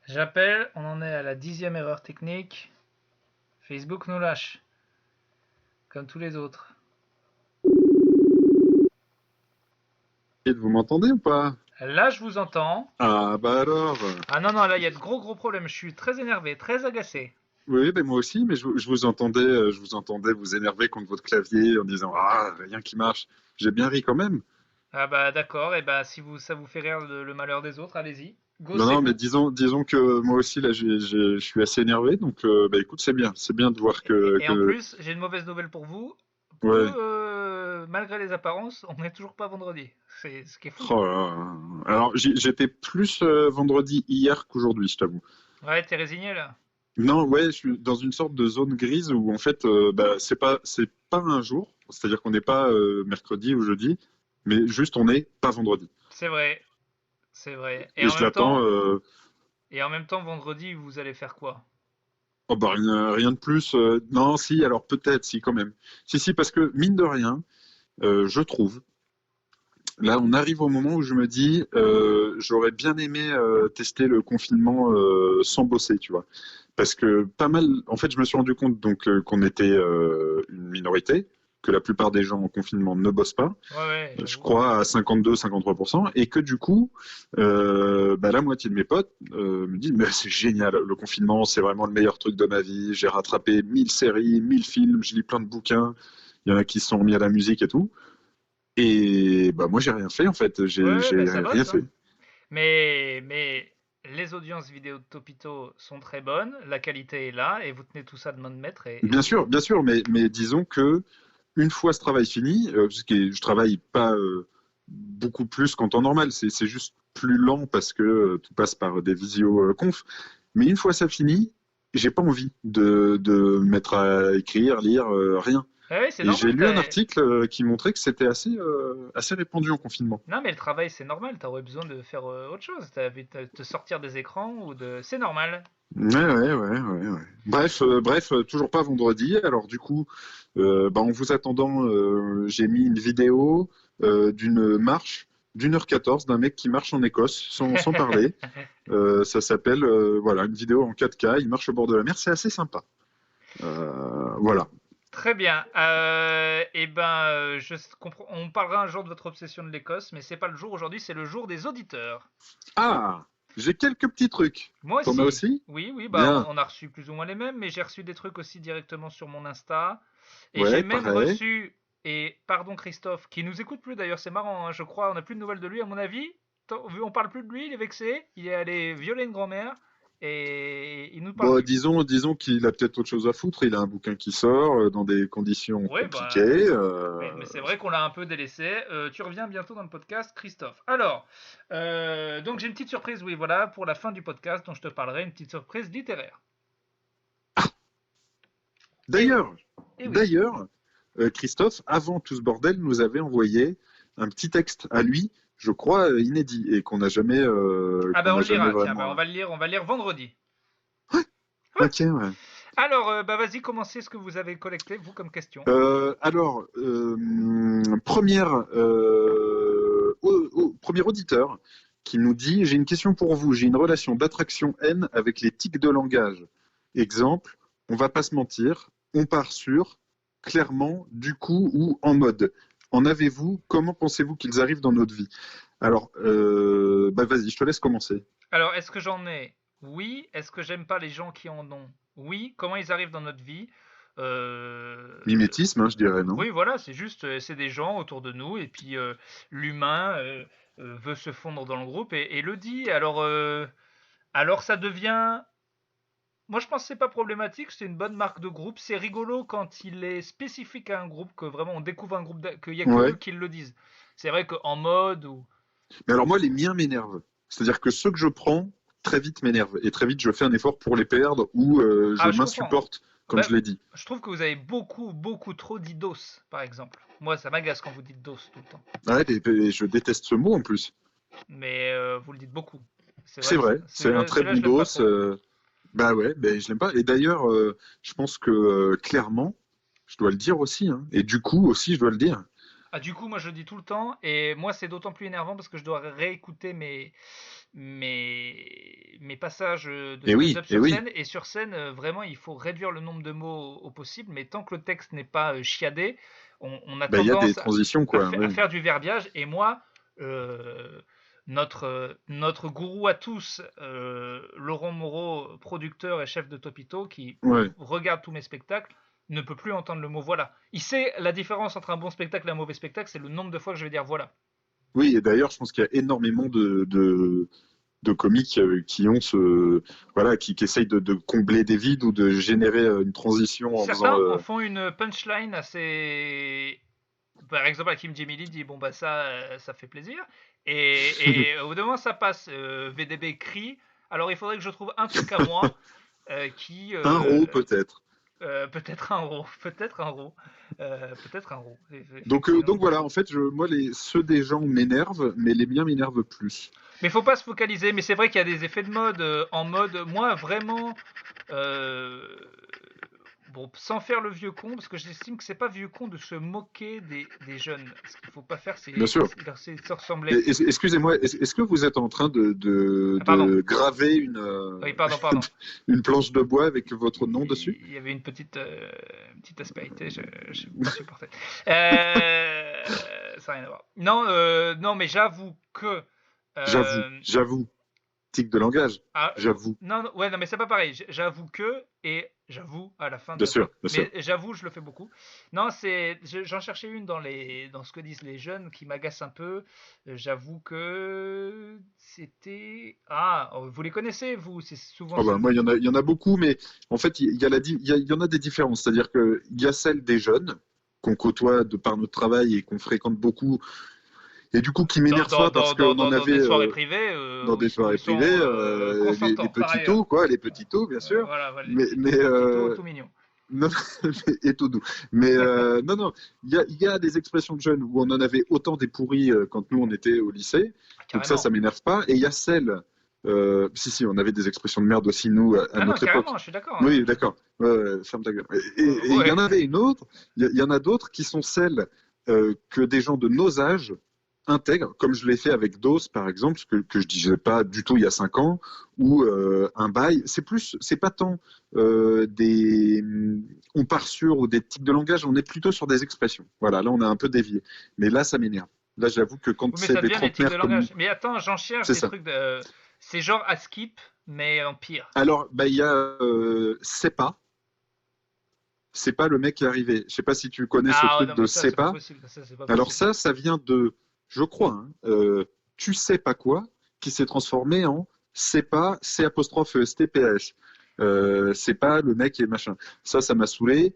J'appelle, on en est à la 10e erreur technique. Facebook nous lâche, comme tous les autres. Et vous m'entendez ou pas? Là, je vous entends. Ah bah alors, Ah non, non, là, il y a de gros problèmes. Je suis très énervé, très agacé. oui, ben moi aussi, mais je vous entendais vous énerver contre votre clavier en disant ah rien qui marche. J'ai bien ri quand même. Ah bah d'accord, et bah si ça vous fait rire le malheur des autres, allez-y. Go, Non c'est non, mais vous. disons que moi aussi là, je suis assez énervé, donc bah écoute, c'est bien de voir Et en que plus, j'ai une mauvaise nouvelle pour vous. ouais. Malgré les apparences, on n'est toujours pas vendredi. C'est ce qui est fou. Oh là là. Alors j'étais plus vendredi hier qu'aujourd'hui, je t'avoue. Ouais, t'es résigné là. Non, ouais, je suis dans une sorte de zone grise où en fait, bah, c'est pas un jour, c'est-à-dire qu'on n'est pas mercredi ou jeudi, mais juste on n'est pas vendredi. C'est vrai, c'est vrai. Et je l'attends. Et en même temps, vendredi, vous allez faire quoi? Oh bah rien de plus. Non, si, alors peut-être, si quand même. Si, parce que mine de rien, je trouve. Là, on arrive au moment où je me dis, j'aurais bien aimé tester le confinement sans bosser, tu vois. Parce que pas mal, en fait, je me suis rendu compte donc qu'on était une minorité, que la plupart des gens en confinement ne bossent pas, Ouais, ouais, je j'avoue. crois à 52-53%, et que du coup, bah, la moitié de mes potes me disent, mais c'est génial, le confinement, c'est vraiment le meilleur truc de ma vie, j'ai rattrapé 1000 séries, 1000 films, je lis plein de bouquins, il y en a qui se sont remis à la musique et tout. Et bah moi j'ai rien fait en fait, Ouais, ouais, j'ai mais ça rien bosse, hein. fait. Mais les audiences vidéo de Topito sont très bonnes, la qualité est là, et vous tenez tout ça de main de maître, et c'est beau. Bien sûr, mais disons que une fois ce travail fini, parce que je travaille pas beaucoup plus qu'en temps normal, c'est juste plus lent parce que tout passe par des visio conf. Mais une fois ça fini, j'ai pas envie de me mettre à écrire, lire, rien. Ah oui, c'est Et j'ai normal. lu un article qui montrait que c'était assez répandu en confinement. Non, mais le travail, c'est normal. T'aurais besoin de faire autre chose. T'as envie de te sortir des écrans ou de. C'est normal. Ouais. Bref, toujours pas vendredi. Alors du coup, bah, en vous attendant, j'ai mis une vidéo d'une marche d'1h14 d'un mec qui marche en Écosse sans parler. Ça s'appelle, voilà, une vidéo en 4K. Il marche au bord de la mer. C'est assez sympa. Voilà. Très bien. Et ben, je comprends. On parlera un jour de votre obsession de l'Écosse, mais c'est pas le jour aujourd'hui. C'est le jour des auditeurs. Ah, j'ai quelques petits trucs. Moi T'en as aussi. aussi? Oui, oui. Bah, Bien. on a reçu plus ou moins les mêmes, mais j'ai reçu des trucs aussi directement sur mon Insta. Et j'ai Ouais, même pareil. reçu. Et pardon Christophe, qui nous écoute plus d'ailleurs, c'est marrant, hein, je crois, on n'a plus de nouvelles de lui à mon avis. Vu on parle plus de lui, il est vexé, il est allé violer une grand-mère et il nous parle Bon, plus. disons qu'il a peut-être autre chose à foutre. Il a un bouquin qui sort dans des conditions Oui, bah, compliquées. mais c'est vrai qu'on l'a un peu délaissé. Tu reviens bientôt dans le podcast, Christophe. Alors, donc j'ai une petite surprise, oui, voilà, pour la fin du podcast dont je te parlerai, une petite surprise littéraire. Et oui, D'ailleurs, et oui. d'ailleurs, Christophe, avant tout ce bordel, nous avait envoyé un petit texte à lui, je crois inédit, et Ah qu'on bah on n'a le jamais lira, tiens, bah, vraiment. on va le lire vendredi. Ouais. Ok, ouais. Alors, bah vas-y, commencez ce que vous avez collecté, vous, comme question. Alors, premier auditeur qui nous dit, j'ai une question pour vous. J'ai une relation d'attraction-haine avec les tics de langage. Exemple, on va pas se mentir, on part sur, clairement, du coup ou en mode. En avez-vous? Comment pensez-vous qu'ils arrivent dans notre vie? Alors, bah vas-y, je te laisse commencer. Alors, est-ce que j'en ai? Oui. Est-ce que j'aime pas les gens qui en ont? Oui. Comment ils arrivent dans notre vie? Mimétisme, hein, je dirais, non? Oui, voilà, c'est juste, c'est des gens autour de nous, et puis l'humain veut se fondre dans le groupe et le dit. Alors ça devient. Moi, je pense que c'est pas problématique, c'est une bonne marque de groupe. C'est rigolo quand il est spécifique à un groupe, que vraiment on découvre un groupe, qu'il y a que eux Ouais. qui le disent. C'est vrai qu'en mode ou. Mais alors moi, les miens m'énervent. C'est-à-dire que ceux que je prends, très vite m'énervent. Et très vite, je fais un effort pour les perdre ou je Ah, je comprends. m'insupporte quand Bah, je les dis. je trouve que vous avez beaucoup trop dit dos, par exemple. Moi, ça m'agace quand vous dites dos tout le temps. Ouais, et je déteste ce mot en plus. Mais vous le dites beaucoup. C'est vrai, c'est un très Celui-là, bon je l'aime dos. pas trop. Bah ouais, mais je l'aime pas. Et d'ailleurs, je pense que clairement, je dois le dire aussi. Hein. Et du coup aussi, je dois le dire. Ah, du coup, moi, je le dis tout le temps. Et moi, c'est d'autant plus énervant parce que je dois réécouter mes passages de Et oui, stand-up et sur oui. scène. Et sur scène, vraiment, il faut réduire le nombre de mots au possible. Mais tant que le texte n'est pas chiadé, on a Bah, il y a des tendance transitions, quoi. à Ouais. faire du verbiage. Et moi, euh, notre gourou à tous, Laurent Moreau, producteur et chef de Topito, qui Ouais. regarde tous mes spectacles, ne peut plus entendre le mot voilà. Il sait la différence entre un bon spectacle et un mauvais spectacle, c'est le nombre de fois que je vais dire voilà. Oui, et d'ailleurs, je pense qu'il y a énormément de comiques qui ont voilà, qui essayent de combler des vides ou de générer une transition en faisant. Certains en font une punchline assez. Par exemple, Hakim Djemili dit bon bah ça fait plaisir. Et au bout d'un moment ça passe. VDB crie. Alors il faudrait que je trouve un truc à moi qui Un row peut-être. peut-être un roux, peut-être un roux, peut-être un roux. Donc Effectivement. voilà, en fait, moi, ceux des gens m'énervent, mais les miens m'énervent plus. Mais faut pas se focaliser. Mais c'est vrai qu'il y a des effets de mode en mode. Moi vraiment. euh, Bon, sans faire le vieux con, parce que j'estime que c'est pas vieux con de se moquer des jeunes. Ce qu'il faut pas faire, Bien sûr. c'est se ressembler. Excusez-moi, est-ce que vous êtes en train Ah, pardon. de graver Oui, pardon. une planche de bois avec votre nom dessus? Il y avait une petite aspérité, je peux pas supporter. Euh, Ça n'a rien à voir. Non, non, mais j'avoue que. euh, J'avoue. Tic de langage. Ah, J'avoue. non, non, ouais, non, mais c'est pas pareil. J'avoue que, et j'avoue à la fin de Bien la phrase. sûr, bien sûr. Mais j'avoue, je le fais beaucoup. Non, j'en cherchais une dans ce que disent les jeunes qui m'agace un peu. J'avoue que c'était. Ah, oh, vous les connaissez, vous? C'est souvent Oh bah, celle. moi, il y en a beaucoup, mais en fait, il y en a des différences. C'est-à-dire qu'il y a celle des jeunes qu'on côtoie de par notre travail et qu'on fréquente beaucoup, et du coup qui m'énerve pas parce qu'on en Dans avait des soirées privées dans des où soirées ils sont privées, les consentants, par petits ailleurs. taux, quoi, les petits taux, bien sûr, Voilà, voilà, mais les petits taux tout mignons. non, et tout doux. Mais non, il y a des expressions de jeunes où on en avait autant des pourris quand nous on était au lycée, Ah, donc ça carrément. m'énerve pas. Et il y a celles, si, on avait des expressions de merde aussi nous à Ah non, notre époque. carrément, je suis d'accord. Oui, d'accord. Ouais, ouais, ferme ta gueule. Et il y Ouais. en avait une autre. Il y en a d'autres qui sont celles que des gens de nos âges intègrent, comme je l'ai fait avec DOS par exemple, ce que je disais pas du tout il y a 5 ans, ou un bail. C'est pas tant des on part sur ou des tics de langage, on est plutôt sur des expressions. Voilà, là on a un peu dévié. Mais là ça m'énerve. Là j'avoue que quand Oui, mais c'est ça des devient des tics de trentenaires comme langage. Mais attends, j'en cherche c'est des ça. trucs de. C'est genre à skip, mais en pire. Alors bah il y a c'est pas le mec qui est arrivé. Je sais pas si tu connais ce Ah ouais, truc non, de mais ça, c'est c'est pas pas. possible. Ça, c'est pas Alors possible. ça vient de, je crois, hein, tu sais pas quoi, qui s'est transformé en c'est pas, C apostrophe STPS. C'est pas le mec et machin. Ça m'a saoulé.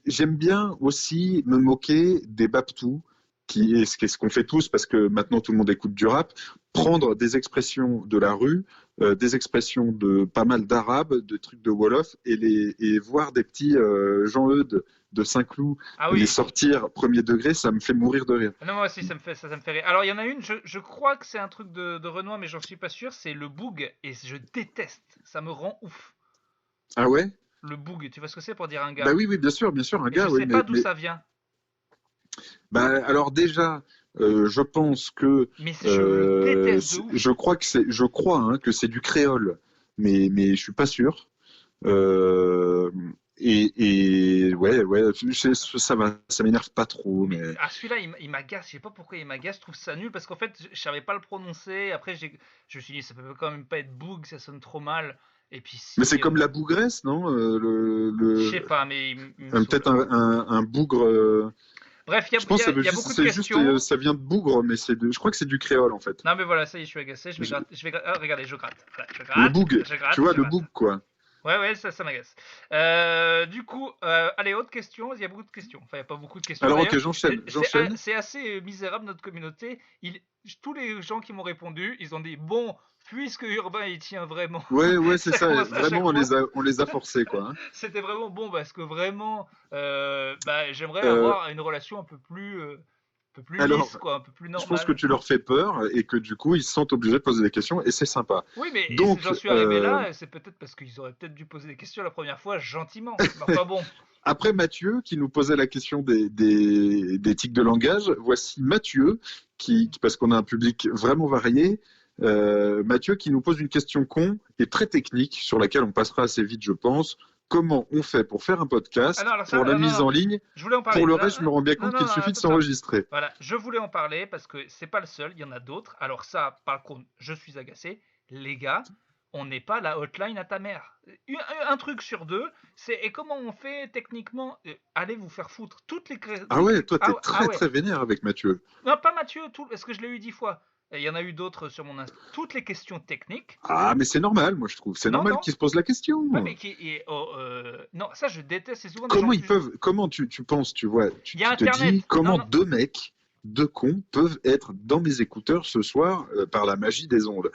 J'aime bien aussi me moquer des Baptous, qui est ce qu'on fait tous parce que maintenant tout le monde écoute du rap, prendre des expressions de la rue, des expressions de pas mal d'arabes, de trucs de Wolof, et voir des petits Jean-Eudes de Saint-Cloud Ah les oui. sortir premier degré, ça me fait mourir de rire. Ah non, moi aussi, ça me fait rire. Alors, il y en a une, je crois que c'est un truc de Renoir, mais j'en suis pas sûr. C'est le boug, et je déteste. Ça me rend ouf. Ah ouais? Le boug, tu vois ce que c'est pour dire un Bah gars. oui, oui, bien sûr, un Et je gars, oui, sais pas d'où ça vient. bah, alors déjà, je pense que Mais je le déteste de ouf. je crois hein, que c'est du créole, mais je suis pas sûr. Euh, ouais, ça m'énerve pas trop, Mais mais. ah, celui-là, il m'agace. Je sais pas pourquoi il m'agace. Je trouve ça nul parce qu'en fait, je savais pas le prononcer. Après, je me suis dit, ça peut quand même pas être boug, ça sonne trop mal. Et puis Mais c'est si, comme la bougresse, non? je sais pas, mais il me saoule. Peut-être un bougre. Bref, Je pense que il y a beaucoup de c'est juste, questions. ça vient de bougre, mais je crois que c'est du créole en fait. Non, mais voilà, ça y est, je suis agacé. Je- Ah, regardez, je gratte. Voilà, Le boug, je tu gratte, vois, je le gratte. boug quoi. Ouais, ouais, ça m'agace. Du coup, allez, autre question. Il y a beaucoup de questions. Enfin, il n'y a pas beaucoup de questions Alors ok, d'ailleurs. j'enchaîne. C'est assez misérable notre communauté. Tous les gens qui m'ont répondu, ils ont dit bon, puisque Urbain il tient vraiment, Ouais, c'est ça ça. commence à Vraiment, chaque fois. on les a forcés quoi. Hein. C'était vraiment bon parce que vraiment, bah, j'aimerais Euh, avoir une relation un peu plus lisse, alors, quoi, un peu plus je pense que normale. tu leur fais peur et que du coup, ils se sentent obligés de poser des questions et c'est sympa. Oui, mais si Donc, j'en suis arrivé là, c'est peut-être parce qu'ils auraient peut-être dû poser des questions la première fois gentiment. Mais enfin bon. après Mathieu, qui nous posait la question des tics de langage, voici Mathieu, parce qu'on a un public vraiment varié, Mathieu qui nous pose une question con et très technique sur laquelle on passera assez vite, je pense. Comment on fait pour faire un podcast, Alors ça, pour la non, mise non, en ligne? je voulais en parler. Pour le Non, reste, je me rends bien non, compte non, qu'il non, suffit de attends, attends. s'enregistrer. Voilà, je voulais en parler parce que c'est pas le seul, il y en a d'autres. Alors ça, par contre, je suis agacé. Les gars, on n'est pas la hotline à ta mère. Un truc sur deux, c'est et comment on fait techniquement. Allez vous faire foutre toutes les. Ah ouais, toi, t'es Ah très ouais. très vénère avec Mathieu. Non, pas Mathieu, parce que je l'ai eu 10 fois. Il y en a eu d'autres sur mon Insta. Toutes les questions techniques. Ah, mais c'est normal, moi je trouve. C'est Non, normal non. qu'ils se posent la question. Ouais, mais non, ça je déteste. C'est souvent des gens plus. Comment tu penses, tu vois, Il y a tu te Internet. dis comment Non. deux mecs, deux cons peuvent être dans mes écouteurs ce soir par la magie des ondes?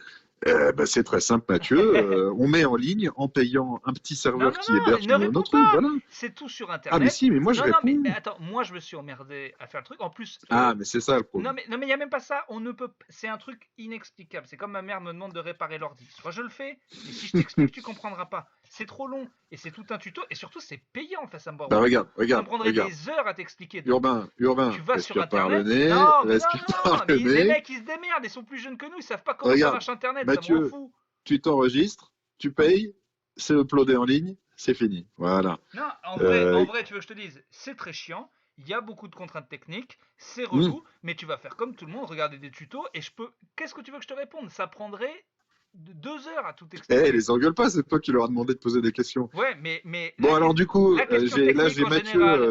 C'est très simple, Mathieu. On met en ligne en payant un petit serveur qui héberge ne réponds nos trucs. pas. Voilà. C'est tout sur Ah, Internet. mais si, mais moi je réponds. Mais attends, moi je me suis emmerdé à faire le truc. En plus. Ah, mais c'est ça le problème. Non, mais il n'y a même pas ça. On ne peut. C'est un truc inexplicable. C'est comme ma mère me demande de réparer l'ordi. Soit je le fais, mais si je t'explique, tu comprendras pas. C'est trop long et c'est tout un tuto et surtout c'est payant. Enfin, ça me Bah regarde. Ça me prendrait des heures à t'expliquer. Urbain, tu vas sur Internet. Non, mais les mecs ils se démerdent. Ils sont plus jeunes que nous. Ils savent pas comment ça marche Internet. Mathieu, ça m'en fout. Tu t'enregistres, tu payes, c'est uploadé en ligne, c'est fini. Voilà. Non, en vrai, tu veux que je te dise, c'est très chiant. Il y a beaucoup de contraintes techniques, c'est relou, mais tu vas faire comme tout le monde, regarder des tutos et je peux. Qu'est-ce que tu veux que je te réponde? Ça prendrait 2 heures à tout expliquer. Les engueule pas, c'est toi qui leur as demandé de poser des questions. Ouais, mais. Bon, alors du coup, j'ai Mathieu.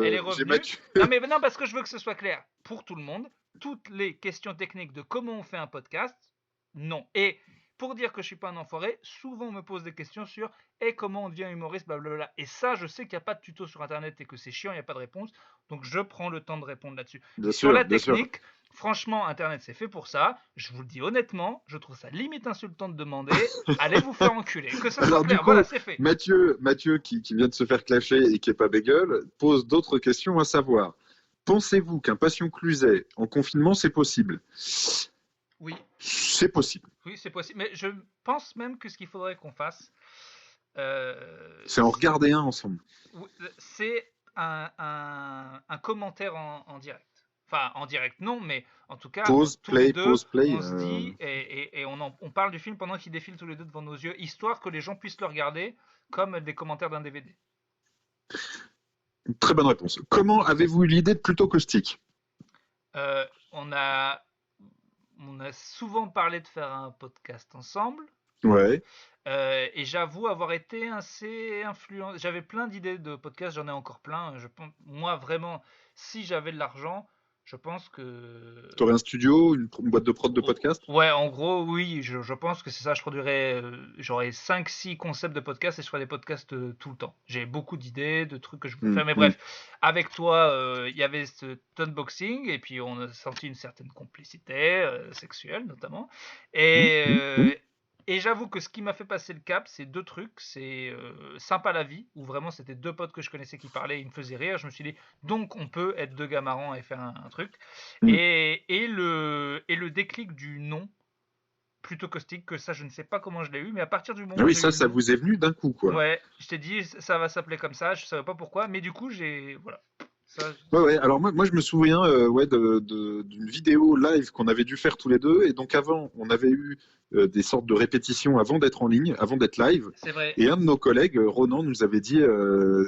Elle est revenue. Non, parce que je veux que ce soit clair pour tout le monde. Toutes les questions techniques de comment on fait un podcast, non. Et pour dire que je suis pas un enfoiré, souvent on me pose des questions sur comment on devient humoriste, blablabla. Et ça, je sais qu'il n'y a pas de tuto sur Internet et que c'est chiant, il n'y a pas de réponse. Donc je prends le temps de répondre là-dessus. Sur la technique, franchement, Internet c'est fait pour ça. Je vous le dis honnêtement, je trouve ça limite insultant de demander allez vous faire enculer. Que ça soit clair, voilà, c'est fait. Mathieu qui vient de se faire clasher et qui n'est pas bagel, pose d'autres questions, à savoir, pensez-vous qu'un Passion Cluzet en confinement c'est possible? Oui. C'est possible. Oui, c'est possible. Mais je pense même que ce qu'il faudrait qu'on fasse, c'est en regarder un ensemble. C'est un commentaire en direct. Enfin, en direct, non, mais en tout cas, pause, play, on se dit et on parle du film pendant qu'il défile tous les deux devant nos yeux, histoire que les gens puissent le regarder comme des commentaires d'un DVD. Très bonne réponse. Comment avez-vous eu l'idée de Plutôt Caustique? On a souvent parlé de faire un podcast ensemble. Ouais. Et j'avoue avoir été assez influent. J'avais plein d'idées de podcasts, j'en ai encore plein. Moi, vraiment, si j'avais de l'argent, je pense que. Tu aurais un studio, une boîte de prod de podcast? Ouais, en gros, oui, je pense que c'est ça. Je produirais. J'aurais 5-6 concepts de podcasts et je ferais des podcasts tout le temps. J'ai beaucoup d'idées, de trucs que je peux faire. Mais bref, avec toi, il y avait ce unboxing et puis on a senti une certaine complicité sexuelle notamment. Et j'avoue que ce qui m'a fait passer le cap, c'est 2 trucs. C'est Sympa la vie, où vraiment c'était 2 potes que je connaissais qui parlaient, ils me faisaient rire. Je me suis dit, donc on peut être 2 gars marrants et faire un truc. Et le déclic du nom, Plutôt Caustique, que ça je ne sais pas comment je l'ai eu, mais à partir du moment où ça vous est venu d'un coup, quoi. Ouais, je t'ai dit, ça va s'appeler comme ça, je savais pas pourquoi, mais du coup voilà. Ouais. Alors moi je me souviens d'une vidéo live qu'on avait dû faire tous les deux, et donc avant on avait eu des sortes de répétitions avant d'être en ligne, avant d'être live. C'est vrai. Et un de nos collègues, Ronan, nous avait dit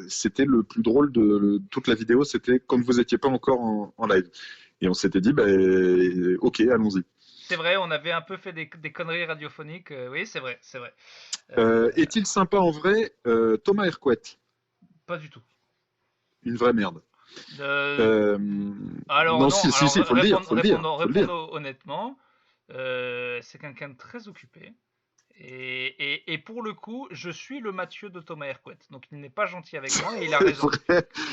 c'était le plus drôle de toute la vidéo, c'était quand vous étiez pas encore en live. Et on s'était dit ok, allons-y. C'est vrai, on avait un peu fait des conneries radiophoniques. Oui, c'est vrai. Est-il sympa en vrai, Thomas Hercouet? Pas du tout. Une vraie merde. Alors, non, si, faut le dire. Répondre honnêtement, c'est quelqu'un de très occupé. Et pour le coup, je suis le Mathieu de Thomas Hercouet. Donc il n'est pas gentil avec moi et il a raison.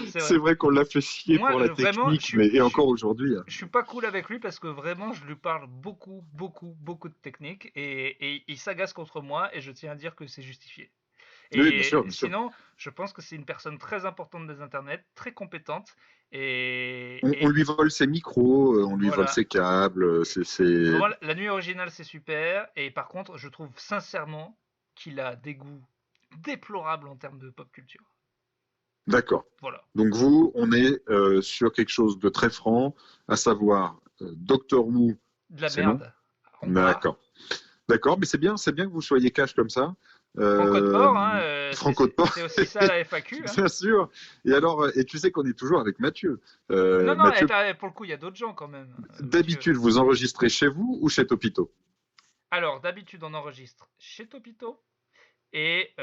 C'est vrai qu'on l'a fait chier pour la technique, et encore aujourd'hui. Je suis pas cool avec lui parce que vraiment, je lui parle beaucoup de technique et il s'agace contre moi et je tiens à dire que c'est justifié. Et oui, bien sûr. Sinon, je pense que c'est une personne très importante des internets, très compétente. On lui vole ses micros, on lui vole ses câbles. La nuit originale, c'est super. Et par contre, je trouve sincèrement qu'il a des goûts déplorables en termes de pop culture. D'accord. Voilà. Donc vous, on est sur quelque chose de très franc, à savoir Doctor Who. De la merde. D'accord. D'accord, mais c'est bien que vous soyez cash comme ça. Franco de Euh, port, hein, Franco de Port, c'est aussi ça la FAQ. Hein. bien sûr. Et alors, et tu sais qu'on est toujours avec Mathieu. Non, non, Mathieu, pour le coup, il y a d'autres gens quand même, Mathieu. d'habitude, vous enregistrez chez vous ou chez Topito? Alors, d'habitude, on enregistre chez Topito. Et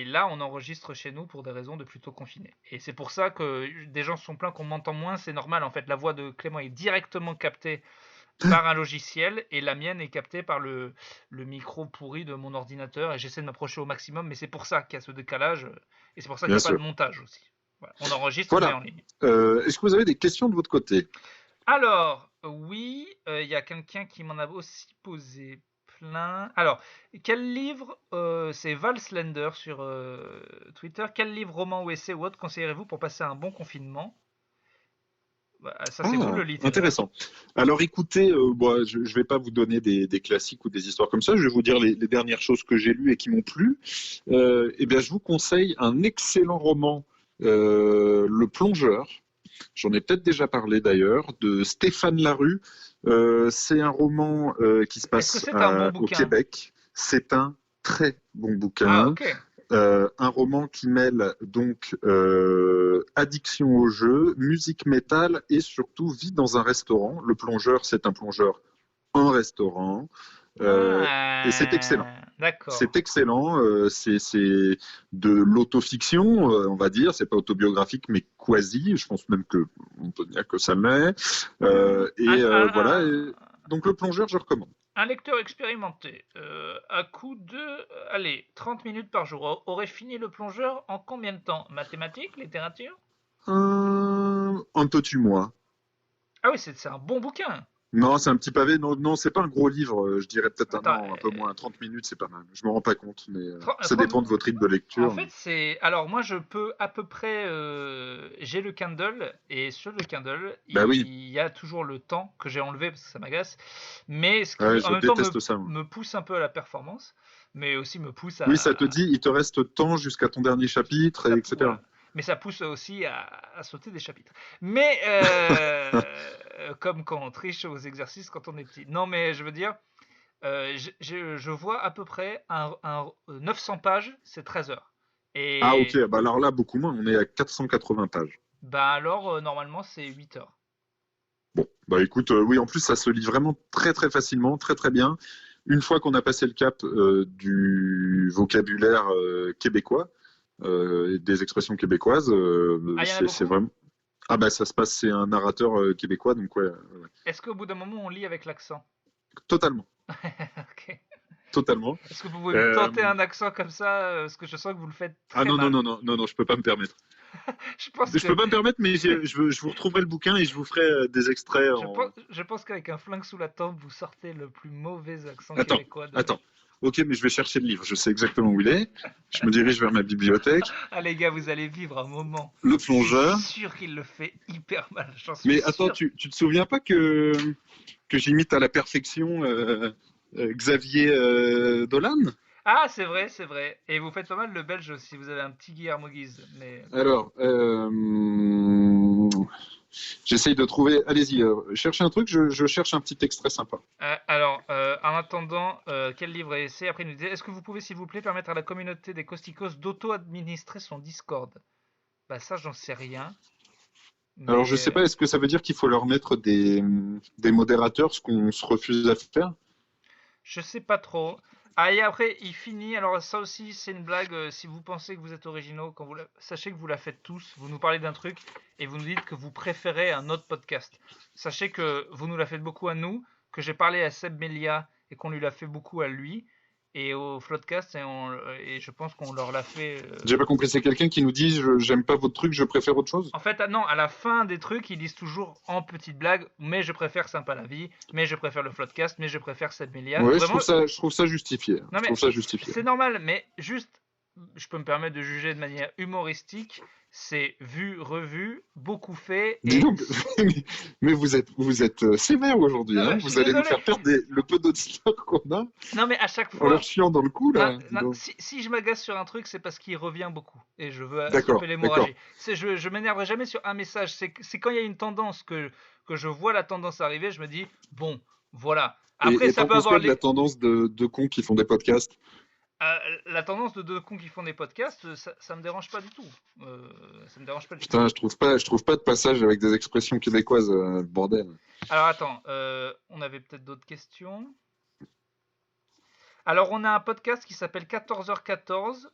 là, on enregistre chez nous pour des raisons de plutôt confinés. Et c'est pour ça que des gens se sont plaints qu'on m'entend moins. C'est normal, en fait. La voix de Clément est directement captée par un logiciel et la mienne est captée par le micro pourri de mon ordinateur. Et j'essaie de m'approcher au maximum, mais c'est pour ça qu'il y a ce décalage. Et c'est pour ça qu'il Bien n'y a pas de sûr. montage aussi. Voilà. On enregistre, on met Voilà. en ligne. Est-ce que vous avez des questions de votre côté? Alors, oui, il y a quelqu'un qui m'en a aussi posé plein. Alors, quel livre, c'est Val Slender sur Twitter, quel livre, roman ou essai ou autre conseillerez-vous pour passer un bon confinement? Bah, ça, c'est vous Ah, le littéraire. intéressant. Alors écoutez, bon, je ne vais pas vous donner des classiques ou des histoires comme ça, je vais vous dire les dernières choses que j'ai lues et qui m'ont plu. Eh bien, je vous conseille un excellent roman, Le Plongeur. J'en ai peut-être déjà parlé d'ailleurs, de Stéphane Larue. C'est un roman qui se Est-ce que passe c'est un bon au bouquin? Québec. C'est un très bon Ah, bouquin. ok. Un roman qui mêle donc addiction au jeu, musique métal et surtout vie dans un restaurant. Le plongeur, c'est un plongeur en restaurant. Et c'est excellent. Ah, d'accord. C'est excellent. C'est de l'autofiction, on va dire. C'est pas autobiographique, mais quasi. Je pense même que on peut dire que ça l'est. Un, Voilà. un- Et donc le plongeur, je recommande. un lecteur expérimenté, à coup de, allez, 30 minutes par jour, aurait fini le plongeur en combien de temps? Mathématiques, littérature? Un petit mois. Ah oui, c'est un bon bouquin. Non, c'est un petit pavé. Non, non, c'est pas un gros livre. Je dirais peut-être un Attends, an, un peu moins. 30 minutes, c'est pas mal. Je me rends pas compte, mais ça 30 dépend de votre rythme de En lecture. fait, c'est. Alors, moi, je peux à peu près. J'ai le Kindle, et sur le Kindle, Bah oui, il y a toujours le temps que j'ai enlevé parce que ça m'agace. Mais ce ouais, qui, en je même temps, déteste ça, moi. me pousse un peu à la performance, mais aussi me pousse Oui, ça te à. dit, il te reste temps jusqu'à ton dernier chapitre, etc. Voilà. Mais ça pousse aussi à sauter des chapitres. Mais comme quand on triche aux exercices quand on est petit. Non, mais je veux dire, je vois à peu près 900 pages, c'est 13 heures. Ah, ok. Et Bah alors là, beaucoup moins. On est à 480 pages. bah alors, normalement, c'est 8 heures. Bon, bah écoute, oui, en plus, ça se lit vraiment très, très facilement, très, très bien. Une fois qu'on a passé le cap du vocabulaire québécois, et des expressions québécoises, Ah, il y en a c'est beaucoup? vraiment. Ah bah ça se passe, c'est un narrateur québécois, donc ouais, ouais. Est-ce qu'au bout d'un moment, on lit avec l'accent? Totalement, Ok. totalement. Est-ce que vous pouvez me Euh, tenter un accent comme ça? Parce que je sens que vous le faites Ah très non, non, mal. non, non, non, non, je peux pas me permettre. Je pense Je que peux pas me permettre, mais je vous retrouverai le bouquin et je vous ferai des extraits en. je pense qu'avec un flingue sous la tempe, vous sortez le plus mauvais accent Attends, québécois de. attends. Ok, mais je vais chercher le livre. Je sais exactement où il est. Je me dirige vers ma bibliothèque. Ah les gars, vous allez vivre un moment. Le Je suis plongeur. sûr qu'il le fait hyper mal. J'en suis Mais attends, sûr. tu te souviens pas que j'imite à la perfection Xavier Dolan? Ah, c'est vrai, c'est vrai. Et vous faites pas mal le belge aussi. Vous avez un petit Guillermo Guise. Mais Alors, j'essaye de trouver. Allez-y, cherchez un truc. Je cherche un petit extrait sympa. alors, en attendant, quel livre et essai? Après, il nous disait, est-ce que vous pouvez, s'il vous plaît, permettre à la communauté des Costicos d'auto-administrer son Discord? Bah ça, j'en sais rien. Alors, je sais Mais pas, est-ce que ça veut dire qu'il faut leur mettre des modérateurs, ce qu'on se refuse à faire? je sais pas trop. Ah, et après, il finit. Alors, ça aussi, c'est une blague. Si vous pensez que vous êtes originaux, sachez que vous la faites tous. Vous nous parlez d'un truc et vous nous dites que vous préférez un autre podcast. Sachez que vous nous la faites beaucoup à nous, que j'ai parlé à Seb Melia et qu'on lui l'a fait beaucoup à lui et au Floodcast et je pense qu'on leur l'a fait. J'ai pas compris. C'est quelqu'un qui nous dit j'aime pas votre truc, je préfère autre chose? En fait, non, à la fin des trucs, ils disent toujours en petite blague, mais je préfère Sympa la vie, mais je préfère le Floodcast, mais je préfère Seb Melia. Ouais, Vraiment, je trouve ça justifié. non Je mais trouve ça justifié. c'est normal, mais juste, je peux me permettre de juger de manière humoristique, c'est vu, revu, beaucoup fait, Dis et donc, mais vous êtes sévère aujourd'hui, non, hein? mais je suis Vous allez nous désolé. faire perdre le peu d'auditeurs qu'on a Non mais à chaque en leur fois, chiant dans le cou, non, là. Dis non, donc. si je m'agace sur un truc, c'est parce qu'il revient beaucoup, et je veux stopper D'accord, d'accord. l'hémorragie. Je m'énerverai jamais sur un message, c'est quand il y a une tendance que je vois la tendance arriver, je me dis, bon, voilà. Après, Et ça t'en peut penses avoir quoi de la tendance de cons qui font des podcasts? la tendance de deux cons qui font des podcasts, ça me dérange pas du tout. Ça me dérange pas du tout. Putain, je trouve pas de passage avec des expressions québécoises, bordel. Alors attends, on avait peut-être d'autres questions. Alors on a un podcast qui s'appelle 14h14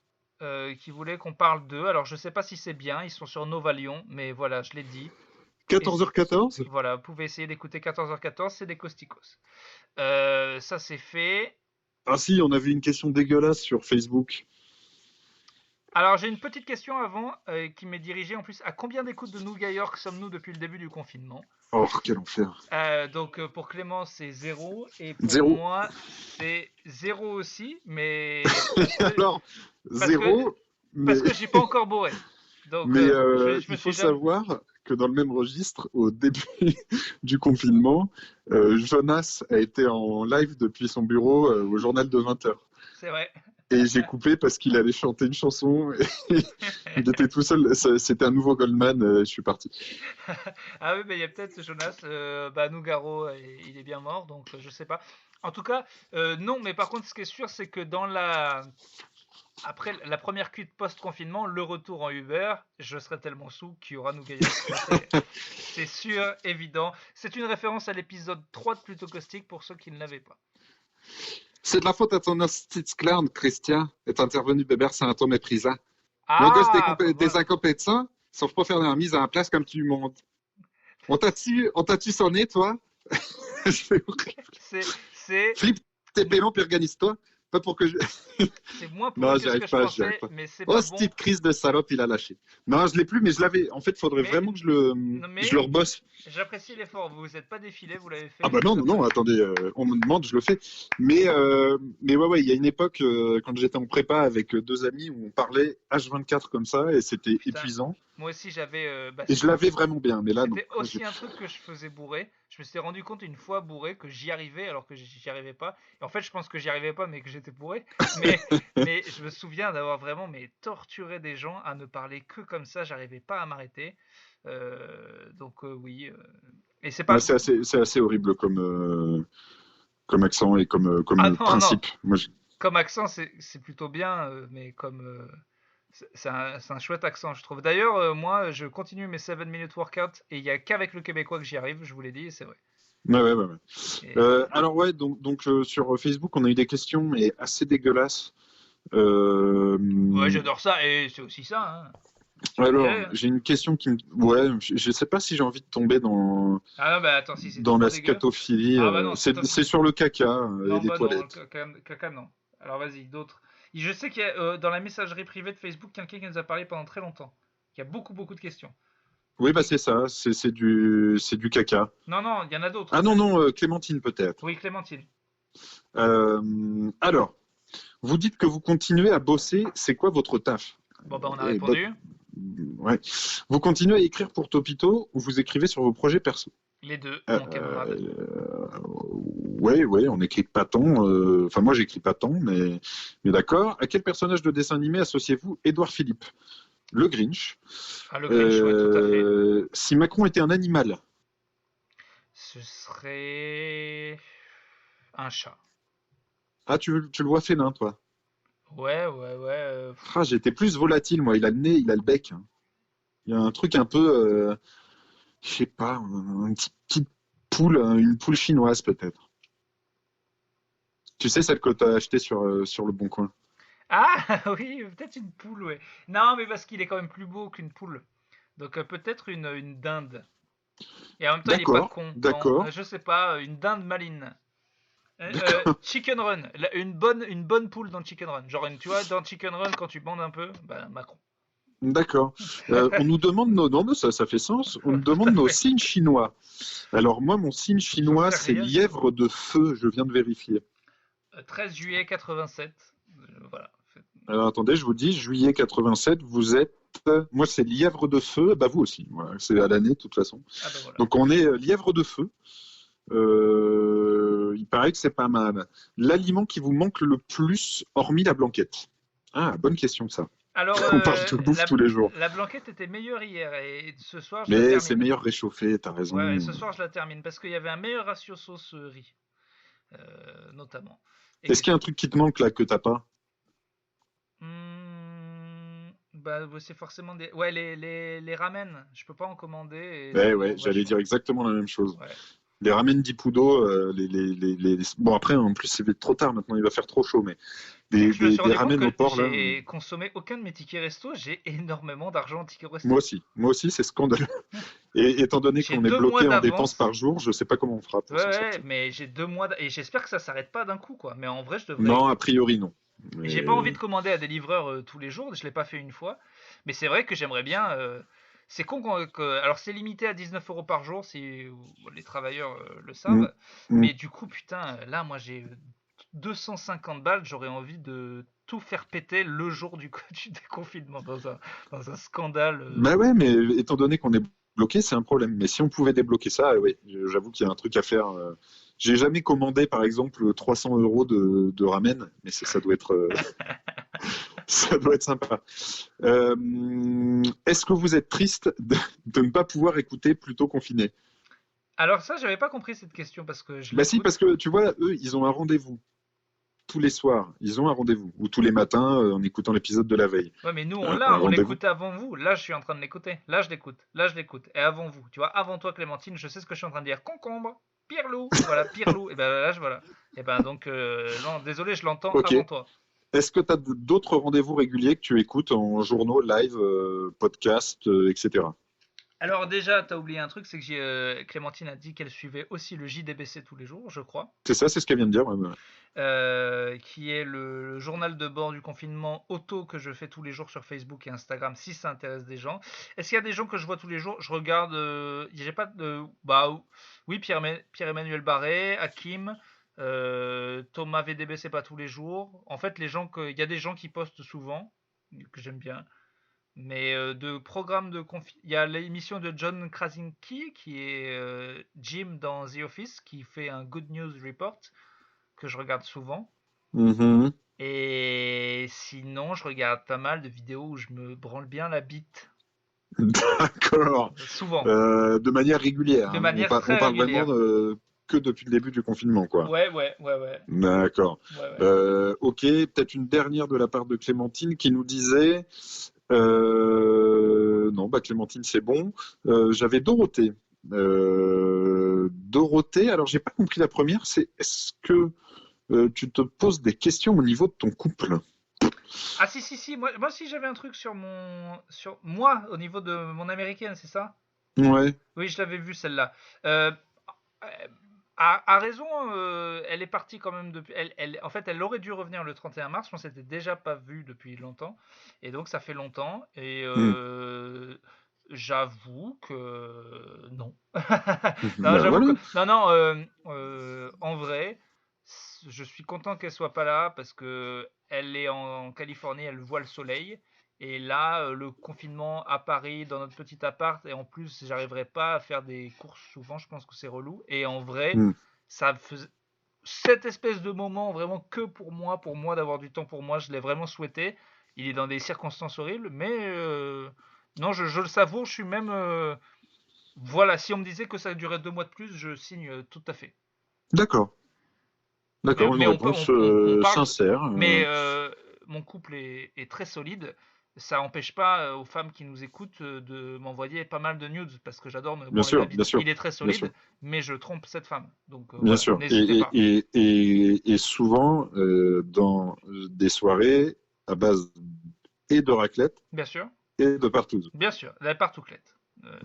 qui voulait qu'on parle d'eux. Alors je sais pas si c'est bien, ils sont sur Nova Lyon, mais voilà, je l'ai dit. 14h14? Voilà, vous pouvez essayer d'écouter 14h14, c'est des Costicos. Ça c'est fait. Ah si, on a vu une question dégueulasse sur Facebook. Alors j'ai une petite question avant qui m'est dirigée en plus. À combien d'écoutes de Nougat York sommes-nous depuis le début du confinement? Oh, quel enfer. Donc pour Clément c'est 0 et pour Zéro. moi c'est 0 aussi, mais Alors, parce que, zéro, mais, parce que j'ai pas encore bourré. Donc mais je me il faut suis jamais... savoir que dans le même registre, au début du confinement, Jonas a été en live depuis son bureau au journal de 20h. C'est vrai. Et j'ai coupé parce qu'il allait chanter une chanson. Et il était tout seul. C'était un nouveau Goldman. Je suis parti. Ah oui, mais il y a peut-être Jonas. Nougaro, il est bien mort, donc je sais pas. En tout cas, non, mais par contre, ce qui est sûr, c'est que après la première cuite post-confinement, le retour en Uber, je serai tellement sous qu'il y aura Nougat York. C'est sûr, évident. C'est une référence à l'épisode 3 de Plutôt Caustique pour ceux qui ne l'avaient pas. C'est de la faute à ton hostie de clown, Christian. Est intervenu Bébert, c'est un ton méprisant. Mon gosse, Ah, bah des voilà. incompétents, sauf pas faire la mise en place comme tu lui montres. On t'a-tu sonné, toi? Je fais horrible. C'est Flippe tes paiements puis organise-toi. Pas pour que je. c'est moins Non, pourri j'y que ce arrive que je pas, j'y arrive pensais, pas. mais c'est Oh, pas ce bon. type crise de salope, il a lâché. Non, je l'ai plus, mais je l'avais. En fait, il faudrait Mais, vraiment que non, je le rebosse. j'apprécie l'effort. Vous vous êtes pas défilé, vous l'avez Ah fait. bah non, non, Comme... non, attendez, on me demande, je le fais. Mais ouais, il y a une époque, quand j'étais en prépa avec deux amis, où on parlait H24 comme ça, et c'était Putain, épuisant. moi aussi j'avais. Et je l'avais vraiment bien, mais là, non. C'était aussi un truc que je faisais bourré. Je me suis rendu compte une fois bourré que j'y arrivais alors que j'y arrivais pas. Et en fait, je pense que j'y arrivais pas, mais que j'étais bourré. Mais, mais je me souviens d'avoir vraiment torturé des gens à ne parler que comme ça. J'arrivais pas à m'arrêter. Donc oui. Et c'est Ouais, pas. c'est assez horrible comme accent et comme, Ah comme non, non. principe. Moi, Comme accent, c'est plutôt bien, mais comme c'est un chouette accent, je trouve. D'ailleurs, moi, je continue mes 7 minute workout et il y a qu'avec le québécois que j'y arrive. Je vous l'ai dit, et c'est vrai. ouais, ouais, ouais, ouais. Et Alors ouais, donc sur Facebook, on a eu des questions, mais assez dégueulasses. Euh, ouais, j'adore ça et c'est aussi ça. Hein. Je te alors, dirais. Hein. j'ai une question qui me... Ouais, je sais pas si j'ai envie de tomber dans, Ah non, bah attends, si c'est dans trop la dégueu. scatophilie. Ah bah non, C'est sur le caca et non, les bah non, le toilettes. caca, non. Alors vas-y, d'autres. Et je sais qu'il y a dans la messagerie privée de Facebook quelqu'un qui nous a parlé pendant très longtemps. Il y a beaucoup, beaucoup de questions. Oui, bah c'est ça, c'est du caca. Non, non, il y en a d'autres. Ah non, non, Clémentine peut-être. Oui, Clémentine. Alors, vous dites que vous continuez à bosser, c'est quoi votre taf? Bon, bah on a Eh, répondu. ouais. Vous continuez à écrire pour Topito ou vous écrivez sur vos projets perso? Les deux, Euh, mon camarade. ouais, ouais, on n'écrit pas tant. Enfin, moi, j'écris pas tant, mais d'accord. À quel personnage de dessin animé associez-vous Édouard Philippe? Le Grinch. Ah, le Grinch, ouais, tout à fait. Si Macron était un animal, Ce serait un chat. ah, tu le vois félin, toi. Ouais, ouais, ouais. Ah, j'étais plus volatile, moi. Il a le nez, il a le bec, hein. Il y a un truc un peu, je sais pas, une petite poule, une poule chinoise peut-être. Tu sais, celle que tu as achetée sur le Bon Coin. Ah oui, peut-être une poule, ouais. Non, mais parce qu'il est quand même plus beau qu'une poule. Donc peut-être une dinde. Et en même temps, il est pas D'accord, con. Non, d'accord, je sais pas, une dinde maline. d'accord, Chicken Run, une bonne poule dans Chicken Run. Genre, tu vois, dans Chicken Run, quand tu bandes un peu, bah Macron. d'accord. On nous demande non, mais ça fait sens. On nous Tout demande à nos fait. signes chinois. Alors moi, mon signe J'en chinois, sais c'est rien du tout. lièvre de feu. Je viens de vérifier. 13 juillet 87. Voilà. Alors attendez, je vous dis, juillet 87, vous êtes. Moi, c'est lièvre de feu. Bah vous aussi. Voilà, c'est à l'année de toute façon. Ah bah voilà. Donc on est lièvre de feu. Il paraît que c'est pas mal. L'aliment qui vous manque le plus, hormis la blanquette. Ah, bonne question ça. Alors, On parle de bouffe tous les jours. la blanquette était meilleure hier et ce soir je la Mais c'est termine. meilleur réchauffé, t'as raison. Ouais, ouais, ce soir je la termine parce qu'il y avait un meilleur ratio sauce riz. notamment. Est-ce qu'il y a un truc qui te manque là que t'as pas? Bah, c'est forcément des. Ouais, les ramen, je peux pas en commander et ça Ouais, me ouais, manque j'allais dire vachement. exactement la même chose. Ouais. Les ramen d'Ipudo, bon après en plus c'est trop tard maintenant, il va faire trop chaud, mais Je me suis des rendu compte ramen au que porc là, j'ai consommé aucun de mes tickets resto, j'ai énormément d'argent en tickets resto. moi aussi c'est scandaleux. Et étant donné J'ai qu'on est 2 mois bloqué en dépenses d'avance. par jour, je sais pas comment on fera Ouais, pour s'en ouais, sortir. mais j'ai 2 mois et j'espère que ça s'arrête pas d'un coup, quoi. Mais en vrai, je devrais. Non, a priori non. J'ai pas envie Mais de commander à des livreurs tous les jours, je l'ai pas fait une fois. Mais c'est vrai que j'aimerais bien. C'est con alors c'est limité à 19 € par jour si les travailleurs le mm, savent. mm. Mais du coup, putain, là, moi j'ai 250 balles, j'aurais envie de tout faire péter le jour du déconfinement dans un scandale. Bah ouais, mais étant donné qu'on est bloqué, c'est un problème. Mais si on pouvait débloquer ça, oui, j'avoue qu'il y a un truc à faire. J'ai jamais commandé, par exemple, 300 euros de ramen, mais ça doit être, ça doit être sympa. Est-ce que vous êtes triste de ne pas pouvoir écouter Plutôt confiné? Alors ça, j'avais pas compris cette question parce que je Bah si, parce l'écoute. que tu vois, eux, ils ont un rendez-vous tous les soirs. Ils ont un rendez-vous, ou tous les matins en écoutant l'épisode de la veille. Ouais, mais nous, Un on rendez-vous. l'écoute avant vous. Là, je suis en train de l'écouter. Là, je l'écoute. Là, je l'écoute. Et avant vous. Tu vois, avant toi, Clémentine, je sais ce que je suis en train de dire. Concombre, Pirlou. Voilà, Pirlou. Et ben là, voilà. Et ben donc, non, désolé, je l'entends Ok. avant toi. Est-ce que tu as d'autres rendez-vous réguliers que tu écoutes en journaux, live, podcast, etc. Alors déjà, t'as oublié un truc, c'est que Clémentine a dit qu'elle suivait aussi le JDBC tous les jours, je crois. C'est ça, c'est ce qu'elle vient de dire. Ouais, ouais. Qui est le journal de bord du confinement auto que je fais tous les jours sur Facebook et Instagram si ça intéresse des gens. Est-ce qu'il y a des gens que je vois tous les jours? Je regarde, j'ai pas de, bah oui, Pierre-Emmanuel Barré, Hakim, Thomas VDB, c'est pas tous les jours. En fait, il y a des gens qui postent souvent que j'aime bien. Mais de programmes il y a l'émission de John Krasinski qui est Jim dans The Office qui fait un Good News Report que je regarde souvent. Mhm. Et sinon, je regarde pas mal de vidéos où je me branle bien la bite. D'accord. Souvent. De manière régulière, De hein. manière On très parle vraiment régulière. que depuis le début du confinement, quoi. Ouais, ouais, ouais, ouais. D'accord. Ouais, ouais. Ok, peut-être une dernière de la part de Clémentine qui nous disait, non, bah Clémentine, c'est bon. J'avais Dorothée. Dorothée, alors j'ai pas compris la première, c'est est-ce que tu te poses des questions au niveau de ton couple? Ah si, si, si. Moi aussi, j'avais un truc sur moi, au niveau de mon américaine, c'est ça? Ouais. Oui, je l'avais vu celle-là. Euh, a raison, elle est partie quand même depuis. En fait, elle aurait dû revenir le 31 mars. On s'était déjà pas vu depuis longtemps, et donc ça fait longtemps. Et Hmm. j'avoue que non. Non, Bah j'avoue voilà. que non, non. En vrai, je suis content qu'elle soit pas là parce que elle est en Californie, elle voit le soleil. Et là, le confinement à Paris, dans notre petit appart, et en plus, j'arriverai pas à faire des courses souvent, je pense que c'est relou. Et en vrai, Hmm. ça faisait cette espèce de moment vraiment que pour moi d'avoir du temps pour moi, je l'ai vraiment souhaité. Il est dans des circonstances horribles, mais non, je le savoure, je suis même. Voilà, si on me disait que ça durait 2 mois de plus, je signe tout à fait. D'accord. Mais, D'accord, une mais réponse on parle. sincère. Mais mon couple est très solide. Ça n'empêche pas aux femmes qui nous écoutent de m'envoyer pas mal de nudes parce que j'adore me Bien branler la sûr, bien bite. sûr, Il est très bien sûr, solide, mais je trompe cette femme. Donc bien voilà, sûr. n'hésitez pas. Et souvent, dans des soirées à base et de raclette Bien sûr, et de partouze. bien sûr, la partouclette.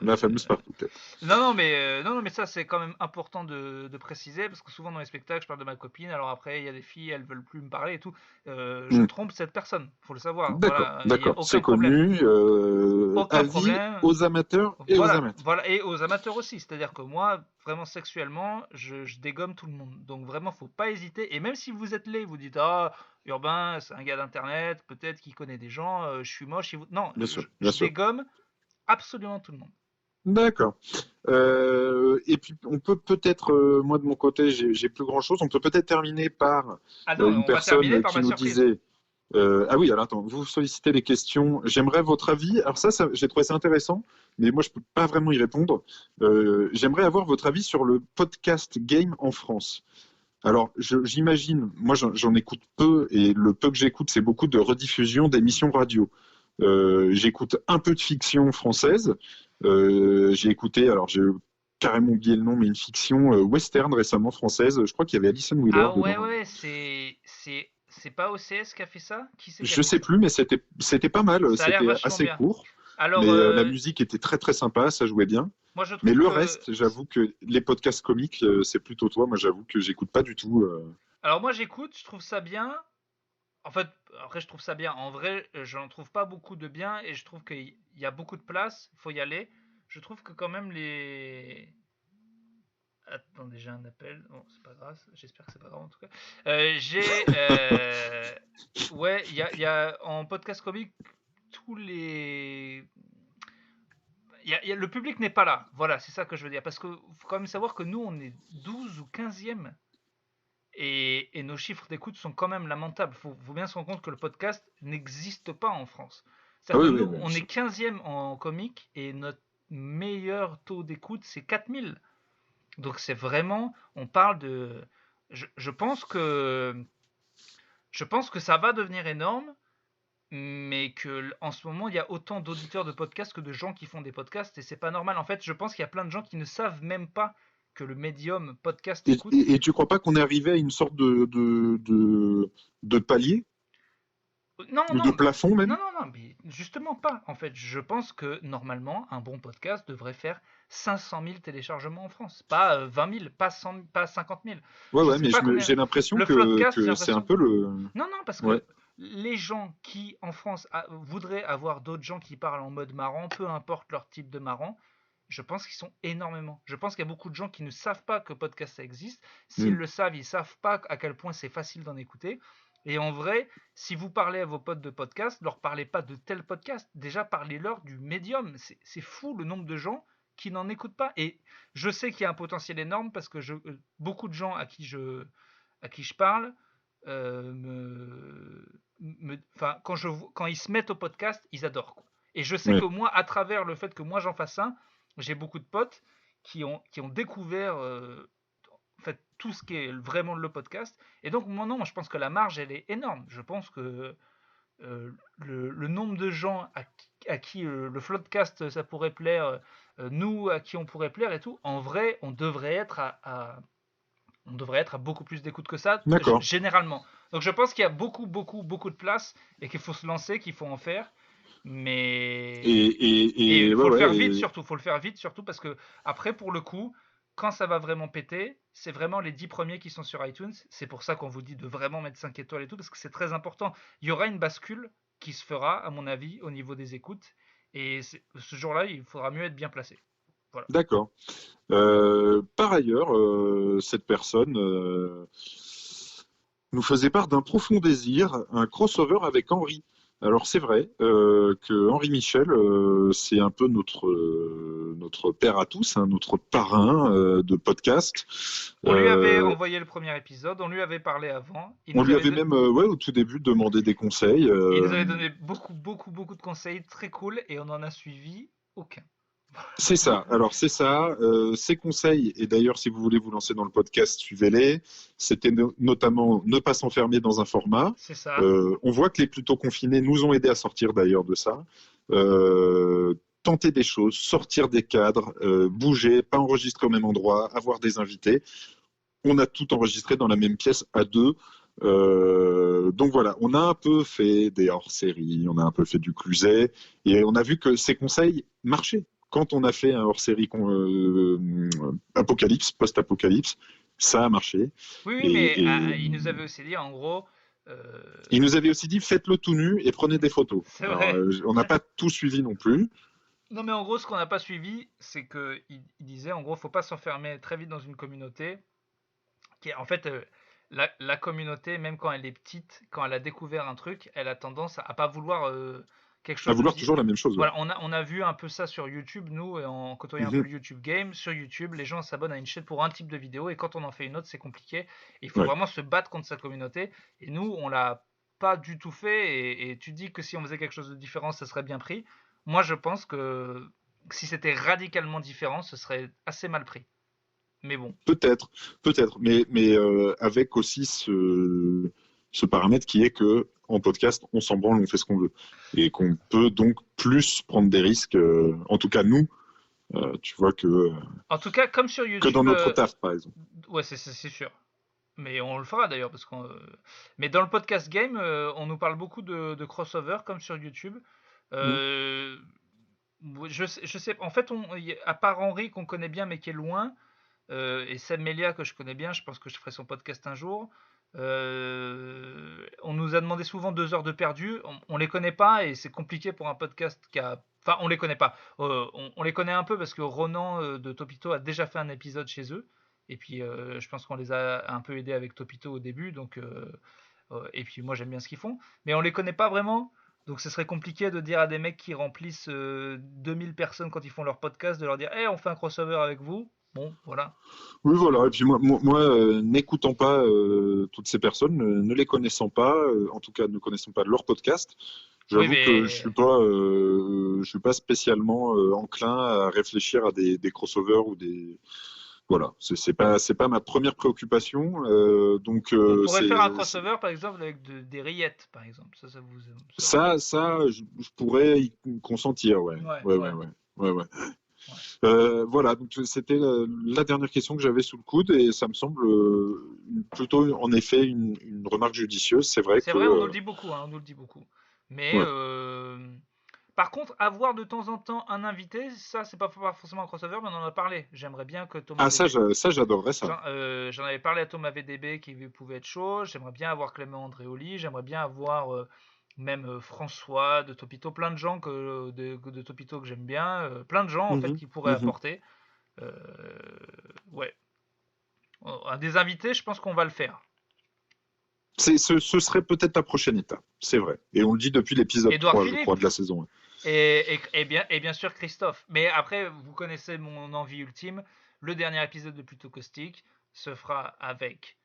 La fameuse partouze. Non, non, mais ça c'est quand même important de préciser parce que souvent dans les spectacles, je parle de ma copine. Alors après, il y a des filles, elles veulent plus me parler et tout. Je Hmm. trompe cette personne, faut le savoir. D'accord, Voilà, il y a d'accord. C'est aucun problème. connu. Aucun Avis problème. aux amateurs et aux Voilà, amateurs. voilà, et aux amateurs aussi. C'est-à-dire que moi, vraiment sexuellement, je dégomme tout le monde. Donc vraiment, faut pas hésiter. Et même si vous êtes laid, vous dites ah Urbain, c'est un gars d'internet, peut-être qu'il connaît des gens, je suis moche. Non, Bien sûr, bien je sûr. dégomme absolument tout le monde. D'accord. Et puis on peut peut-être, moi de mon côté, j'ai plus grand-chose. On peut peut-être terminer par Ah non, une on va terminer personne par qui ma nous surprise. disait. Ah oui, alors attends, vous sollicitez les questions. J'aimerais votre avis. Alors ça j'ai trouvé ça intéressant, mais moi je peux pas vraiment y répondre. J'aimerais avoir votre avis sur le podcast game en France. Alors, j'imagine, moi j'en écoute peu, et le peu que j'écoute, c'est beaucoup de rediffusions d'émissions radio. J'écoute un peu de fiction française. J'ai écouté, alors j'ai carrément oublié le nom, mais une fiction western récemment française. Je crois qu'il y avait Alison Wheeler Ah ouais, dedans. ouais, c'est pas OCS qui a fait ça? Qui c'est qui a Je fait sais ça? plus, mais c'était pas mal. Ça a l'air C'était vachement assez bien. court, Alors, mais la musique était très très sympa, ça jouait bien. moi je Mais trouve le que reste, j'avoue que les podcasts comiques, c'est plutôt toi. Moi, j'avoue que j'écoute pas du tout. Alors moi j'écoute, je trouve ça bien. En fait, après je trouve ça bien. En vrai, je n'en trouve pas beaucoup de bien et je trouve qu'il y a beaucoup de place, il faut y aller. Je trouve que quand même les... Attendez, j'ai un appel. Bon, c'est pas grave, j'espère que c'est pas grave en tout cas. J'ai... Ouais, il y a en podcast comique tous les... Le public n'est pas là. Voilà, c'est ça que je veux dire. Parce qu'il faut quand même savoir que nous, on est 12 ou 15e. Et nos chiffres d'écoute sont quand même lamentables. Faut bien se rendre compte que le podcast n'existe pas en France. Ah C'est-à-dire oui, que oui, nous, bien on est sûr. 15e en comique et notre meilleur taux d'écoute, c'est 4000. Donc c'est vraiment, on parle de... Je pense que ça va devenir énorme, mais que en ce moment, il y a autant d'auditeurs de podcasts que de gens qui font des podcasts et c'est pas normal. En fait, je pense qu'il y a plein de gens qui ne savent même pas que le médium podcast Et, écoute. et tu crois pas qu'on est arrivé à une sorte de palier Non, ou de non, plafond même? non, non, non, mais justement pas. En fait, je pense que normalement, un bon podcast devrait faire 500 000 téléchargements en France. Pas 20 000, pas 100, pas 50 000. Ouais, Je ouais, sais mais pas combien. j'ai l'impression Le Floodcast, j'ai que c'est un l'impression. peu le. Non, non, parce Ouais. que les gens qui, en France, voudraient avoir d'autres gens qui parlent en mode marrant, peu importe leur type de marrant, je pense qu'ils sont énormément. Je pense qu'il y a beaucoup de gens qui ne savent pas que podcast ça existe. S'ils Mm. le savent, ils savent pas à quel point c'est facile d'en écouter. Et en vrai, si vous parlez à vos potes de podcast, leur parlez pas de tel podcast. Déjà, parlez-leur du médium. C'est fou le nombre de gens qui n'en écoutent pas. Et je sais qu'il y a un potentiel énorme parce que beaucoup de gens à qui je parle, quand ils se mettent au podcast, ils adorent, quoi. Et je sais que Ouais. moi, à travers le fait que moi j'en fasse un, j'ai beaucoup de potes qui ont découvert en fait, tout ce qui est vraiment le podcast. Et donc, moi, non, je pense que la marge, elle est énorme. Je pense que le nombre de gens à qui le Floodcast, ça pourrait plaire, nous, à qui on pourrait plaire et tout, en vrai, on devrait être à beaucoup plus d'écoute que ça, D'accord. généralement. Donc je pense qu'il y a beaucoup, beaucoup, beaucoup de place et qu'il faut se lancer, qu'il faut en faire. Mais et il Ouais, faut le faire ouais. vite surtout, faut le faire vite surtout parce que après pour le coup, quand ça va vraiment péter, c'est vraiment les 10 premiers qui sont sur iTunes. C'est pour ça qu'on vous dit de vraiment mettre 5 étoiles et tout parce que c'est très important. Il y aura une bascule qui se fera à mon avis au niveau des écoutes et ce jour-là, il faudra mieux être bien placé. Voilà. D'accord. Par ailleurs, cette personne nous faisait part d'un profond désir, un crossover avec Henri. Alors c'est vrai que Henri Michel, c'est un peu notre père à tous, hein, notre parrain de podcast. On lui avait Euh, envoyé le premier épisode, on lui avait parlé avant, on lui avait même, ouais, au tout début, demandé des conseils. il nous avait donné beaucoup, beaucoup, beaucoup de conseils très cool et on n'en a suivi aucun. C'est ça. Alors c'est ça. Ces conseils, et d'ailleurs si vous voulez vous lancer dans le podcast, suivez-les. C'était notamment ne pas s'enfermer dans un format. C'est ça. On voit que les plutôt confinés nous ont aidés à sortir d'ailleurs de ça. Tenter des choses, sortir des cadres, bouger, pas enregistrer au même endroit, avoir des invités. On a tout enregistré dans la même pièce à deux. Donc voilà, on a un peu fait des hors-séries, on a un peu fait du Cluzet, et on a vu que ces conseils marchaient. Quand on a fait un hors-série Apocalypse, post-apocalypse, ça a marché. Oui, oui, mais Et il nous avait aussi dit en gros, euh, il nous avait aussi dit faites-le tout nu et prenez des photos. c'est Alors, vrai. on n'a pas tout suivi non plus. Non, mais en gros, ce qu'on n'a pas suivi, c'est que il disait en gros, faut pas s'enfermer très vite dans une communauté. En fait, la communauté, même quand elle est petite, quand elle a découvert un truc, elle a tendance à pas vouloir quelque À chose de vouloir toujours la même chose. Ouais. voilà, on a vu un peu ça sur YouTube, nous, et en côtoyant un peu Mhm. le YouTube Game. Sur YouTube, les gens s'abonnent à une chaîne pour un type de vidéo, et quand on en fait une autre, c'est compliqué. Il faut Ouais. vraiment se battre contre sa communauté. Et nous, on l'a pas du tout fait. Et tu dis que si on faisait quelque chose de différent, ça serait bien pris. Moi, je pense que si c'était radicalement différent, ce serait assez mal pris. Mais bon. Peut-être, mais avec aussi ce paramètre qui est que en podcast, on s'en branle, on fait ce qu'on veut, et qu'on peut donc plus prendre des risques. En tout cas, nous, tu vois En tout cas, comme sur que dans YouTube, notre taf, par exemple. ouais, c'est sûr. Mais on le fera d'ailleurs parce mais dans le podcast game, on nous parle beaucoup de crossover comme sur YouTube. Mm. Euh, je sais, en fait, à part Henri qu'on connaît bien mais qui est loin, et Sam Melia que je connais bien, je pense que je ferai son podcast un jour. On nous a demandé souvent 2 heures de perdu. On les connaît pas et c'est compliqué pour un podcast qui a. Enfin, on les connaît pas. On les connaît un peu parce que Ronan de Topito a déjà fait un épisode chez eux. Et puis, je pense qu'on les a un peu aidés avec Topito au début. Donc, et puis, moi, j'aime bien ce qu'ils font. Mais on les connaît pas vraiment. Donc, ce serait compliqué de dire à des mecs qui remplissent 2000 personnes quand ils font leur podcast, de leur dire, hey, on fait un crossover avec vous. Bon, voilà. Oui, voilà. Et puis moi n'écoutant pas toutes ces personnes, ne les connaissant pas, en tout cas ne connaissant pas leur podcast, Oui, j'avoue que mais je suis pas spécialement enclin à réfléchir à des crossovers ou des. Voilà, c'est pas ma première préoccupation. Donc on pourrait faire un c'est- crossover, par exemple, avec des rillettes, par exemple. Ça vous. je pourrais y consentir, ouais, Ouais, ouais, ouais, ouais, ouais, ouais, ouais. ouais. Voilà, donc c'était la dernière question que j'avais sous le coude et ça me semble plutôt en effet une remarque judicieuse. C'est vrai C'est que vrai, on nous le dit beaucoup, hein, on nous le dit beaucoup. Mais ouais. par contre, avoir de temps en temps un invité, ça, c'est pas forcément un crossover, mais on en a parlé. J'aimerais bien que Thomas Ah VDB. ça j'adorerais ça. J'en avais parlé à Thomas VDB qui pouvait être chaud. J'aimerais bien avoir Clément Andréoli. J'aimerais bien avoir même François de Topito. Plein de gens de Topito que j'aime bien. Plein de gens, en fait, Mhm, qui pourraient mhm. apporter. Euh, ouais. Un des invités, je pense qu'on va le faire. Ce serait peut-être la prochaine étape, c'est vrai. Et on le dit depuis l'épisode Édouard 3, je crois, Philippe de la saison 1. et bien sûr Christophe. Mais après, vous connaissez mon envie ultime. Le dernier épisode de Plutôt Caustique se fera avec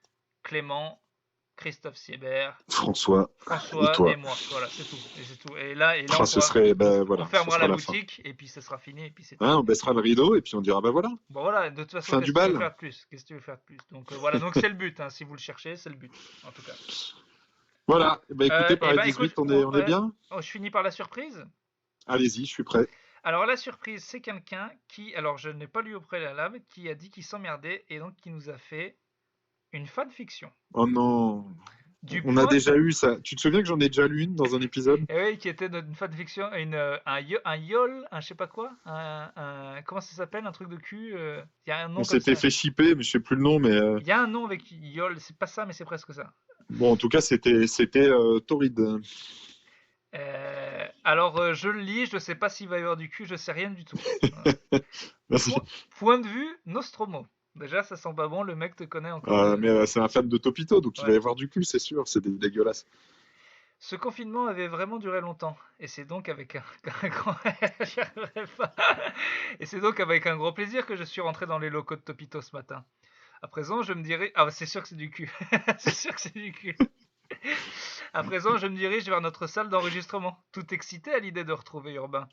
Clément, Christophe Siebert, François et François et toi. moi. Voilà, c'est tout. Et c'est tout. Et là Ah, ce serait, ben on voilà, ce fermera sera la la fin. boutique et puis ça sera fini et puis c'est Hein, on terminé. baissera le rideau et puis on dira, ben voilà, Bon voilà, de toute façon, fin du qu'est-ce que tu veux bal. faire de plus? Qu'est-ce que tu veux faire de plus? Donc voilà, donc c'est le but, hein. Si vous le cherchez, c'est le but, en tout cas. Voilà, eh ben écoutez, par Et les ben 18, écoute, on est bien. je finis par la surprise. Allez-y, je suis prêt. Alors la surprise, c'est quelqu'un qui, alors je n'ai pas lu au préalable, qui a dit qu'il s'emmerdait et donc qui nous a fait une fanfiction. Oh non, Du on a point, déjà eu ça. Tu te souviens que j'en ai déjà lu une dans un épisode? et oui, qui était une fanfiction, un yol, un je sais pas quoi, comment ça s'appelle, un truc de cul, il y a un On nom comme s'était ça. fait shipper, mais je sais plus le nom, mais Il y a un nom avec yol, c'est pas ça, mais c'est presque ça. bon, en tout cas, c'était torride. Alors je le lis, je sais pas s'il va y avoir du cul, je sais rien du tout. Voilà. Merci. Point de vue Nostromo. Déjà, ça sent pas bon, le mec te connaît encore. Mais c'est un fan de Topito, donc il va Ouais. y avoir du cul, c'est sûr. C'est dégueulasse. Ce confinement avait vraiment duré longtemps, et c'est donc avec un grand... J'y arriverai pas. Et c'est donc avec un gros plaisir que je suis rentré dans les locaux de Topito ce matin. À présent, je me dirais... Ah, c'est sûr que c'est du cul. C'est sûr que c'est du cul. À présent, je me dirige vers notre salle d'enregistrement, tout excité à l'idée de retrouver Urbain.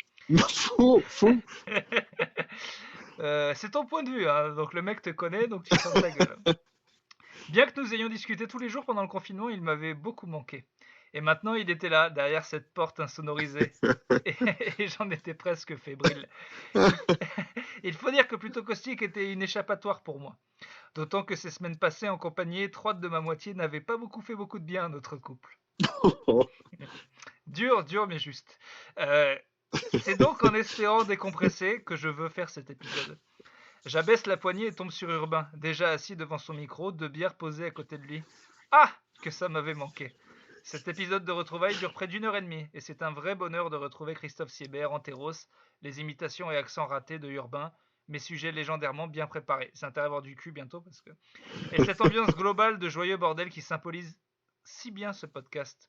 Faux. C'est ton point de vue, hein. Donc le mec te connaît, donc tu sens ta gueule. Bien que nous ayons discuté tous les jours pendant le confinement, il m'avait beaucoup manqué. Et maintenant, il était là, derrière cette porte insonorisée. Et, et j'en étais presque fébrile. Il faut dire que Plutôt Caustique était une échappatoire pour moi. D'autant que ces semaines passées en compagnie étroite de ma moitié n'avaient pas fait beaucoup de bien à notre couple. Dur, mais juste. C'est donc en espérant décompresser que je veux faire cet épisode. J'abaisse la poignée et tombe sur Urbain, déjà assis devant son micro, deux bières posées à côté de lui. Ah, que ça m'avait manqué. Cet épisode de retrouvailles dure près d'1 heure et demie, et c'est un vrai bonheur de retrouver Christophe Siebert, Anteros, les imitations et accents ratés de Urbain, mes sujets légendairement bien préparés. C'est intérêt à avoir du cul bientôt parce que. Et cette ambiance globale de joyeux bordel qui symbolise si bien ce podcast.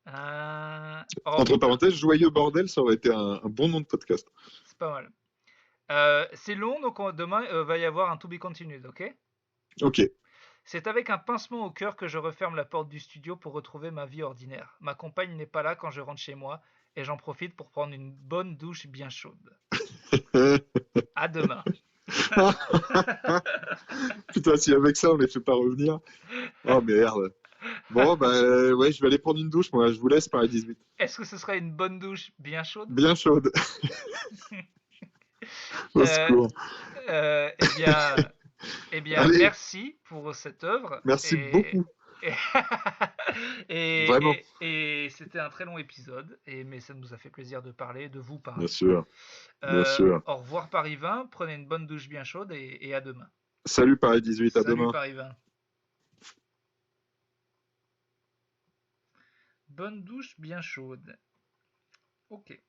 Entre parenthèses, joyeux bordel, ça aurait été un bon nom de podcast. C'est pas mal. C'est long, donc demain va y avoir un to be continued, ok? Ok. C'est avec un pincement au cœur que je referme la porte du studio pour retrouver ma vie ordinaire. Ma compagne n'est pas là quand je rentre chez moi, et j'en profite pour prendre une bonne douche bien chaude. À demain. Putain, si avec ça on les fait pas revenir. Oh merde. Bon, bah ouais, je vais aller prendre une douche, moi. Je vous laisse Paris 18. Est-ce que ce serait une bonne douche bien chaude? Bien chaude. Au Euh, secours. eh bien, eh bien, Allez, merci pour cette œuvre merci beaucoup. et, Vraiment. et c'était un très long épisode, mais ça nous a fait plaisir de parler, de vous Bien parler. sûr. Bien sûr. Au revoir Paris 20, prenez une bonne douche bien chaude et à demain. Salut Paris 18, à Salut demain. Paris 20. Bonne douche bien chaude. Ok.